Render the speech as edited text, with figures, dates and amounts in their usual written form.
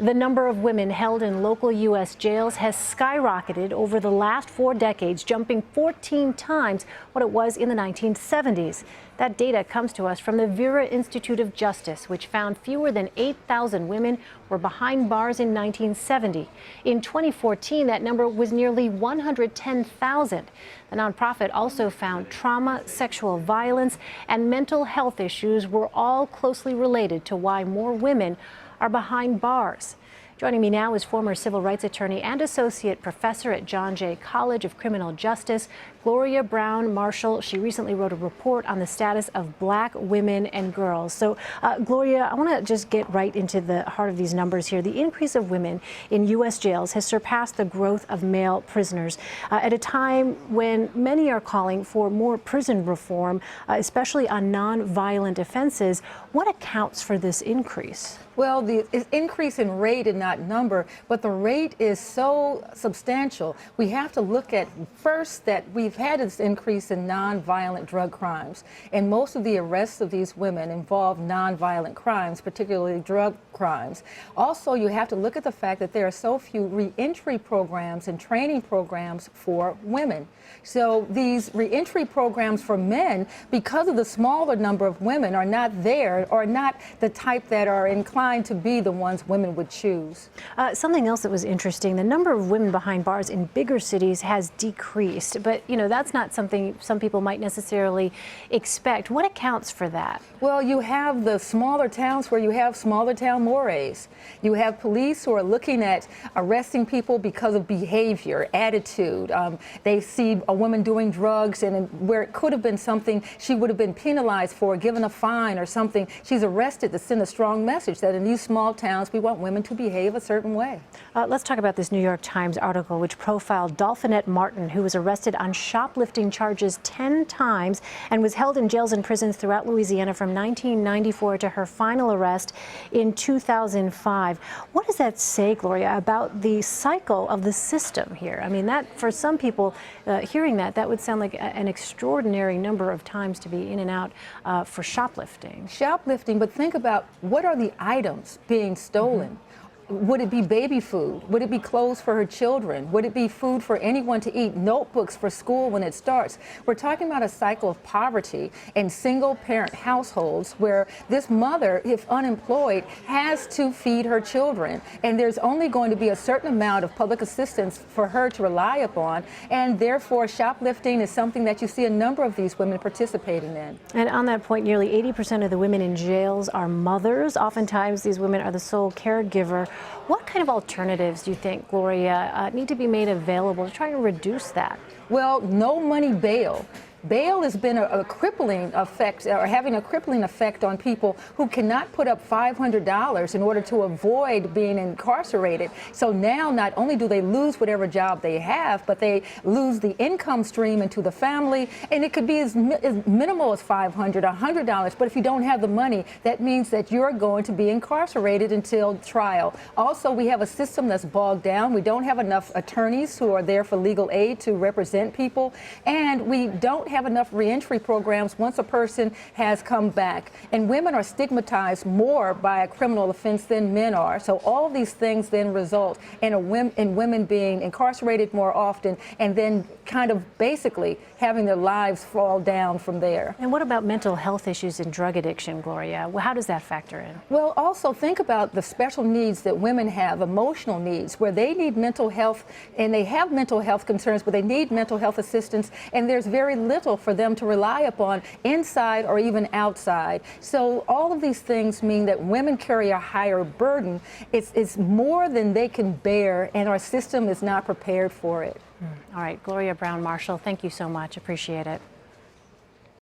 The number of women held in local U.S. jails has skyrocketed over the last 4 decades, jumping 14 times what it was in the 1970s. That data comes to us from the Vera Institute of Justice, which found fewer than 8,000 women were behind bars in 1970. In 2014, that number was nearly 110,000. The nonprofit also found trauma, sexual violence, and mental health issues were all closely related to why more women are behind bars. Joining me now is former civil rights attorney and associate professor at John Jay College of Criminal Justice, Gloria Browne Marshall. She recently wrote a report on the status of Black women and girls. So, Gloria, I want to just get right into the heart of these numbers here. The increase of women in U.S. jails has surpassed the growth of male prisoners at a time when many are calling for more prison reform, especially on nonviolent offenses. What accounts for this increase? Well, the increase in rate and not number, but the rate is so substantial. We have to look at first that we've had this increase in nonviolent drug crimes, and most of the arrests of these women involve nonviolent crimes, particularly drug crimes. Also, you have to look at the fact that there are so few reentry programs and training programs for women. So these reentry programs for men, because of the smaller number of women, are not there, or not the type that are inclined to be the ones women would choose. Something else that was interesting, the number of women behind bars in bigger cities has decreased, but that's not something some people might necessarily expect. What accounts for that? Well, you have the smaller towns where you have smaller town mores. You have police who are looking at arresting people because of behavior, attitude. They see a woman doing drugs, and where it could have been something she would have been penalized for, given a fine or something, she's arrested to send a strong message that in these small towns we want women to behave a certain way. Let's talk about this New York Times article which profiled Dolphinette Martin, who was arrested on shoplifting charges 10 times and was held in jails and prisons throughout Louisiana from 1994 to her final arrest in 2005. What does that say, Gloria, about the cycle of the system here? I mean, that for some people, hearing that would sound like an extraordinary number of times to be in and out for shoplifting. Shoplifting, but think about what are the items being stolen? Would it be baby food? Would it be clothes for her children? Would it be food for anyone to eat? Notebooks for school when it starts? We're talking about a cycle of poverty in single-parent households where this mother, if unemployed, has to feed her children. And there's only going to be a certain amount of public assistance for her to rely upon. And therefore, shoplifting is something that you see a number of these women participating in. And on that point, nearly 80% of the women in jails are mothers. Oftentimes, these women are the sole caregiver. What kind of alternatives do you think, Gloria, need to be made available to try and reduce that? Well, no money bail. Bail has been a crippling effect, or having a crippling effect on people who cannot put up $500 in order to avoid being incarcerated. So now not only do they lose whatever job they have, but they lose the income stream into the family. And it could be as minimal as $500, $100. But if you don't have the money, that means that you're going to be incarcerated until trial. Also, we have a system that's bogged down. We don't have enough attorneys who are there for legal aid to represent people. And we don't have enough reentry programs once a person has come back. And women are stigmatized more by a criminal offense than men are. So all of these things then result in women being incarcerated more often, and then kind of basically having their lives fall down from there. And what about mental health issues and drug addiction, Gloria? How does that factor in? Well, also think about the special needs that women have, emotional needs, where they need mental health, and they have mental health concerns, but they need mental health assistance, and there's very little for them to rely upon inside or even outside. So all of these things mean that women carry a higher burden. It's more than they can bear, and our system is not prepared for it. All right, Gloria Browne Marshall, thank you so much. Appreciate it.